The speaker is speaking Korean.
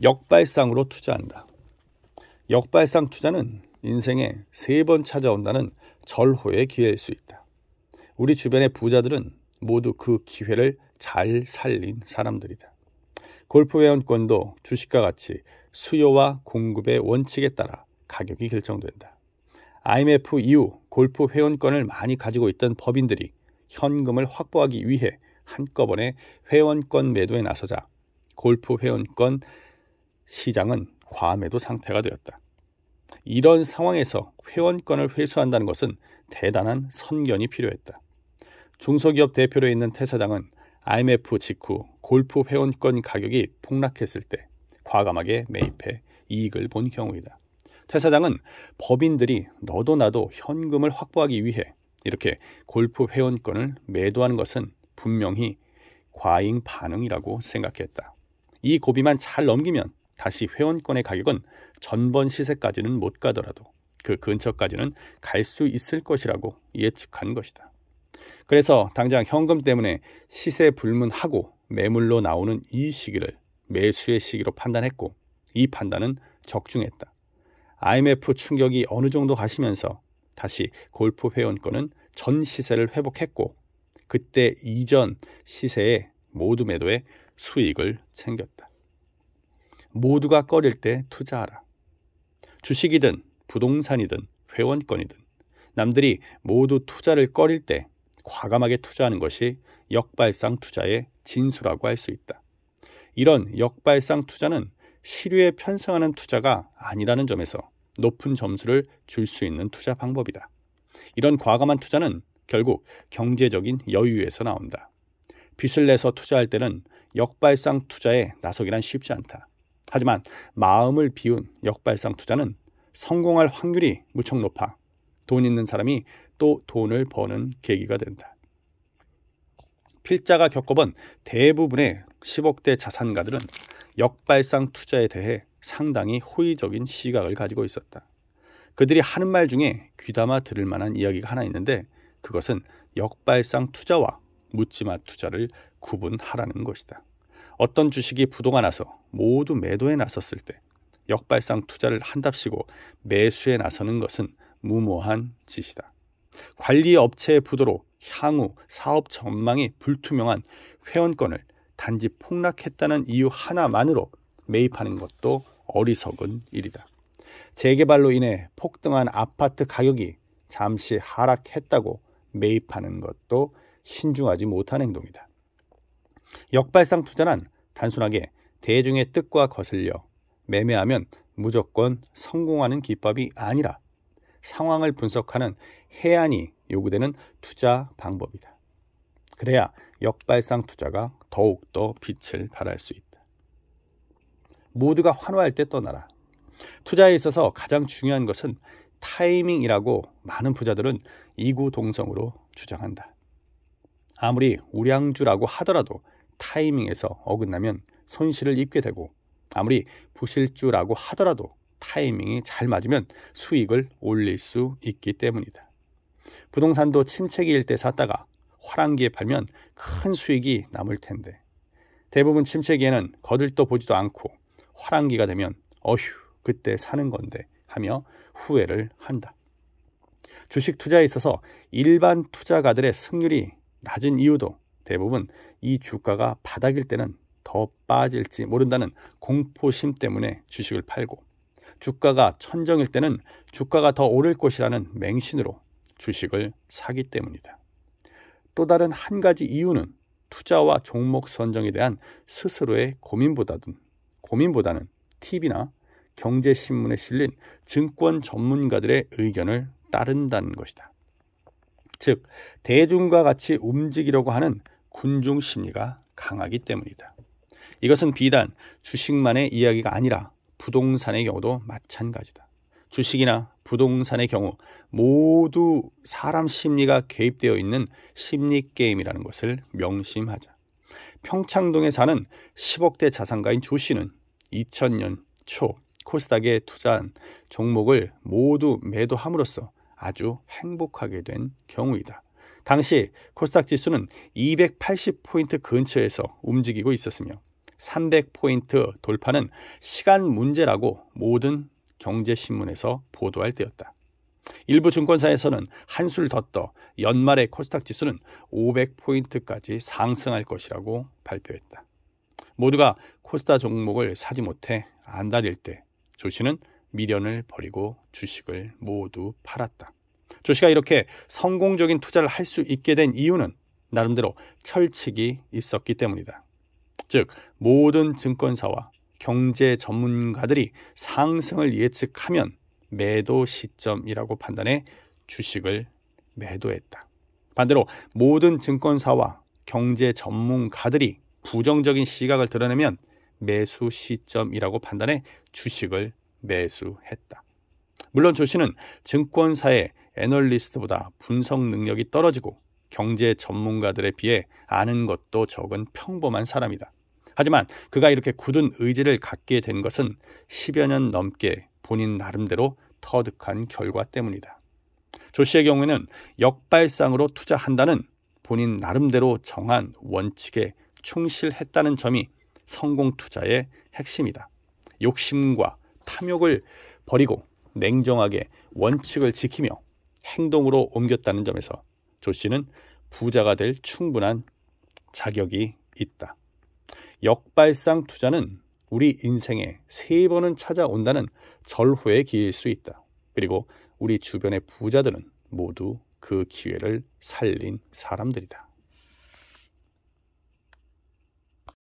역발상으로 투자한다. 역발상 투자는 인생에 3번 찾아온다는 절호의 기회일 수 있다. 우리 주변의 부자들은 모두 그 기회를 잘 살린 사람들이다. 골프 회원권도 주식과 같이 수요와 공급의 원칙에 따라 가격이 결정된다. IMF 이후 골프 회원권을 많이 가지고 있던 법인들이 현금을 확보하기 위해 한꺼번에 회원권 매도에 나서자 골프 회원권 시장은 과매도 상태가 되었다. 이런 상황에서 회원권을 회수한다는 것은 대단한 선견이 필요했다. 중소기업 대표로 있는 태 사장은 IMF 직후 골프 회원권 가격이 폭락했을 때 과감하게 매입해 이익을 본 경우이다. 태 사장은 법인들이 너도 나도 현금을 확보하기 위해 이렇게 골프 회원권을 매도하는 것은 분명히 과잉 반응이라고 생각했다. 이 고비만 잘 넘기면 다시 회원권의 가격은 전번 시세까지는 못 가더라도 그 근처까지는 갈 수 있을 것이라고 예측한 것이다. 그래서 당장 현금 때문에 시세 불문하고 매물로 나오는 이 시기를 매수의 시기로 판단했고 이 판단은 적중했다. IMF 충격이 어느 정도 가시면서 다시 골프 회원권은 전 시세를 회복했고 그때 이전 시세에 모두 매도해 수익을 챙겼다. 모두가 꺼릴 때 투자하라. 주식이든 부동산이든 회원권이든 남들이 모두 투자를 꺼릴 때 과감하게 투자하는 것이 역발상 투자의 진수라고 할 수 있다. 이런 역발상 투자는 시류에 편승하는 투자가 아니라는 점에서 높은 점수를 줄 수 있는 투자 방법이다. 이런 과감한 투자는 결국 경제적인 여유에서 나온다. 빚을 내서 투자할 때는 역발상 투자에 나서기란 쉽지 않다. 하지만 마음을 비운 역발상 투자는 성공할 확률이 무척 높아 돈 있는 사람이 또 돈을 버는 계기가 된다. 필자가 겪어본 대부분의 10억대 자산가들은 역발상 투자에 대해 상당히 호의적인 시각을 가지고 있었다. 그들이 하는 말 중에 귀담아 들을 만한 이야기가 하나 있는데 그것은 역발상 투자와 묻지마 투자를 구분하라는 것이다. 어떤 주식이 부도가 나서 모두 매도에 나섰을 때 역발상 투자를 한답시고 매수에 나서는 것은 무모한 짓이다. 관리 업체의 부도로 향후 사업 전망이 불투명한 회원권을 단지 폭락했다는 이유 하나만으로 매입하는 것도 어리석은 일이다. 재개발로 인해 폭등한 아파트 가격이 잠시 하락했다고 매입하는 것도 신중하지 못한 행동이다. 역발상 투자는 단순하게 대중의 뜻과 거슬려 매매하면 무조건 성공하는 기법이 아니라 상황을 분석하는 해안이 요구되는 투자 방법이다. 그래야 역발상 투자가 더욱더 빛을 발할 수 있다. 모두가 환호할 때 떠나라. 투자에 있어서 가장 중요한 것은 타이밍이라고 많은 부자들은 이구동성으로 주장한다. 아무리 우량주라고 하더라도 타이밍에서 어긋나면 손실을 입게 되고 아무리 부실주라고 하더라도 타이밍이 잘 맞으면 수익을 올릴 수 있기 때문이다. 부동산도 침체기일 때 샀다가 화랑기에 팔면 큰 수익이 남을 텐데 대부분 침체기에는 거들떠 보지도 않고 화랑기가 되면 어휴 그때 사는 건데 하며 후회를 한다. 주식 투자에 있어서 일반 투자가들의 승률이 낮은 이유도 대부분 이 주가가 바닥일 때는 더 빠질지 모른다는 공포심 때문에 주식을 팔고 주가가 천정일 때는 주가가 더 오를 것이라는 맹신으로 주식을 사기 때문이다. 또 다른 한 가지 이유는 투자와 종목 선정에 대한 스스로의 고민보다는 TV나 경제신문에 실린 증권 전문가들의 의견을 따른다는 것이다. 즉, 대중과 같이 움직이려고 하는 군중 심리가 강하기 때문이다. 이것은 비단 주식만의 이야기가 아니라 부동산의 경우도 마찬가지다. 주식이나 부동산의 경우 모두 사람 심리가 개입되어 있는 심리게임이라는 것을 명심하자. 평창동에 사는 10억대 자산가인 조 씨는 2000년 초 코스닥에 투자한 종목을 모두 매도함으로써 아주 행복하게 된 경우이다. 당시 코스닥 지수는 280포인트 근처에서 움직이고 있었으며 300포인트 돌파는 시간 문제라고 모든 경제신문에서 보도할 때였다. 일부 증권사에서는 한술 더 떠 연말의 코스닥 지수는 500포인트까지 상승할 것이라고 발표했다. 모두가 코스닥 종목을 사지 못해 안달일 때 조씨는 미련을 버리고 주식을 모두 팔았다. 조씨가 이렇게 성공적인 투자를 할 수 있게 된 이유는 나름대로 철칙이 있었기 때문이다. 즉 모든 증권사와 경제 전문가들이 상승을 예측하면 매도 시점이라고 판단해 주식을 매도했다. 반대로 모든 증권사와 경제 전문가들이 부정적인 시각을 드러내면 매수 시점이라고 판단해 주식을 매수했다. 물론 조씨는 증권사의 애널리스트보다 분석 능력이 떨어지고 경제 전문가들에 비해 아는 것도 적은 평범한 사람이다. 하지만 그가 이렇게 굳은 의지를 갖게 된 것은 10여 년 넘게 본인 나름대로 터득한 결과 때문이다. 조씨의 경우에는 역발상으로 투자한다는 본인 나름대로 정한 원칙에 충실했다는 점이 성공 투자의 핵심이다. 욕심과 탐욕을 버리고 냉정하게 원칙을 지키며 행동으로 옮겼다는 점에서 조씨는 부자가 될 충분한 자격이 있다. 역발상 투자는 우리 인생에 3번은 찾아온다는 절호의 기회일 수 있다. 그리고 우리 주변의 부자들은 모두 그 기회를 살린 사람들이다.